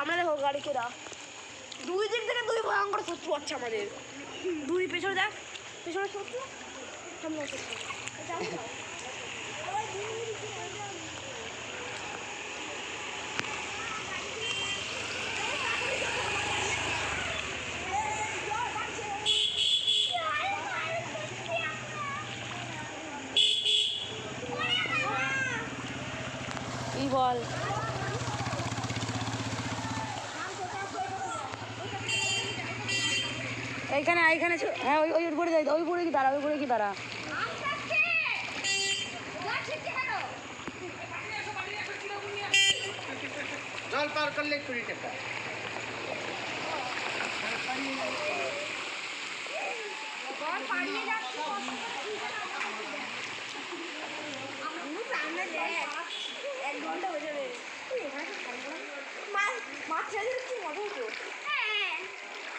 সামনে দেখো গাড়ি কেরা, দুই দিক থেকে দুই ভয়ঙ্কর শত্রু আছে আমাদের। দুই পেছনে দেখ, পেছনে শত্রু, সামনে শত্রু। কি বল, এইখানে এইখানে হ্যাঁ ওই ওই উপরে যাই, ওই উপরে কি দাঁড়া, ওই উপরে কি দাঁড়া। জল পার করলে 20 টাকা।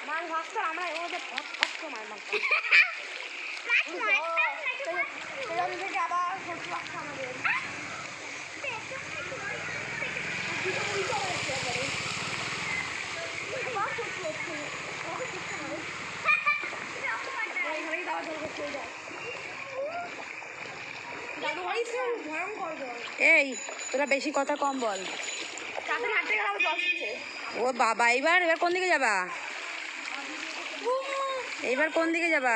মাছ ভাবতো আমরা ওদের মাছ মারতাম, থেকে আবার শত্রু আসছে আমাদের। এই তোরা বেশি কথা কম বল। ও বাবা, এবার এবার কোন দিকে যাবা, এইবার কোন দিকে যাবা?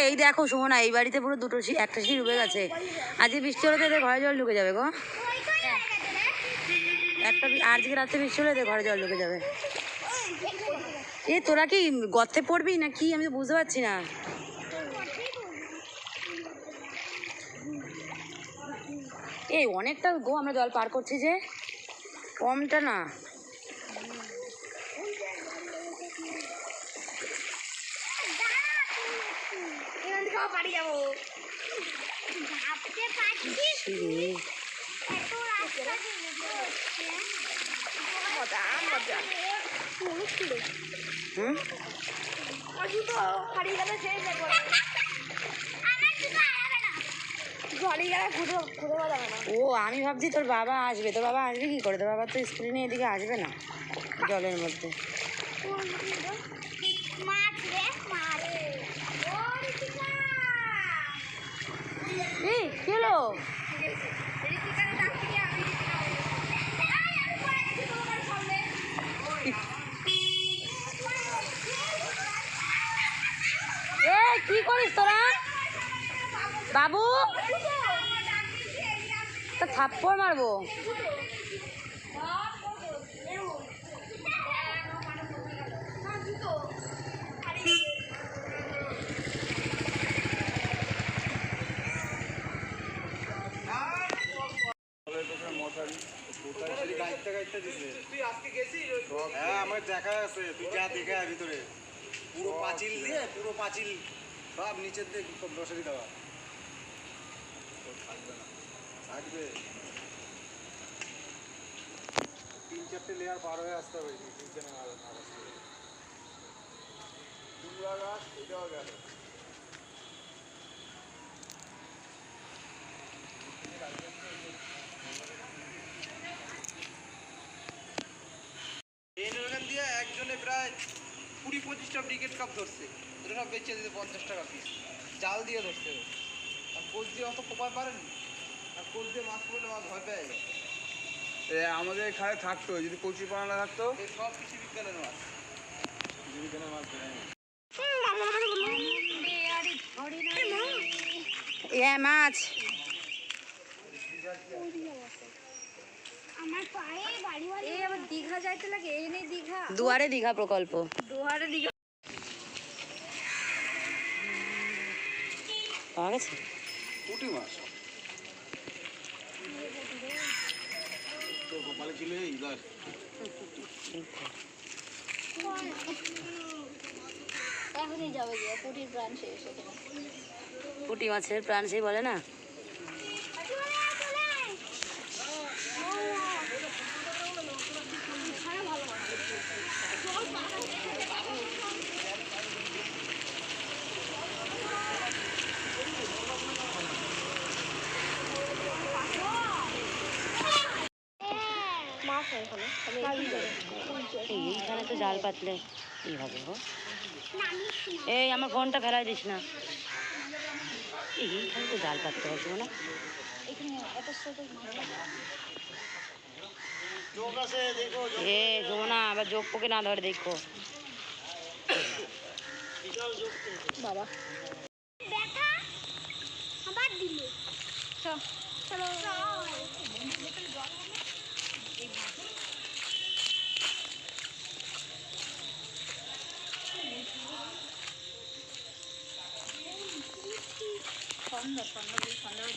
এই দেখো শোনা, এই বাড়িতে পুরো দুটো একটা সিঁড়ি ডুবে গেছে। আজকে বৃষ্টি হলে তো এদের ঘরে জল ঢুকে যাবে গো। একটা আজকে রাতে বৃষ্টি হলে এদের ঘরে জল ঢুকে যাবে। এ তোরা কি গর্তে পড়বি না কি, আমি তো বুঝতে পারছি না। এই অনেকটা গো আমরা জল পার করছি যে, কমটা না। বাড়ি যাবো ও আমি ভাবছি তোর বাবা আসবে, তোর বাবা আসবে কি করে, তোর বাবা তো স্কুলে নিয়ে এদিকে আসবে না জলের মধ্যে। এই কেলো কি করিস তোরা বাবু, তা থাপ্পড় মারবো। হ্যাঁ আমার দেখা আছে, তুই যা দেখে ভিতরে পুরো পাঁচিল দিয়ে, পুরো পাঁচিল সব নিচের দিয়ে মশারি দেওয়া থাকবে। 3-4টে লেয়ার পার হয়ে আসতে হবে, কুমড়া গাছ এটাও গেল। দিয়ে একজনে প্রায় 20-25টা ব্রিগেড কাপ ধরছে, এটা সব বেচে দিতে 50 টাকা পিস। জাল দিয়ে ধরছে, আর কোচ দিয়ে অত কোপায় পারেন, আর কোচ দিয়ে মাছ পড়লে মাছ ভয় পেয়ে যায়। আমাদের এখানে থাকতো, যদি কচি পানা থাকতো এই সব কিছু বিজ্ঞানের মাছ, বিজ্ঞানের মাছ মাছ। দীঘা যাইতে লাগে, এনে দীঘা দুয়ারে দীঘা প্রকল্প, দুয়ারে দীঘা পাওয়া গেছে। পুঁটি মাছ তোর কপালে ছিল এইবার। এখনই যাবে গিয়ে পুঁটির প্রাণ শেষ, পুঁটি মাছের প্রাণ সেই বলে না। আছে এখানে এইখানে তো জাল পাতলে এইভাবে গো। এই আমার ফোনটা ফেলাই দিস না। এইখানে তো জাল পাততে হবে না। এখানে এত ছোট মাছ এ যমুনা আবার যোগ পোকে না ধরে দেখো। বাবা দেখা আবার দিল চলো সন্ধ্যা সন্ধ্যা সন্ধ্যা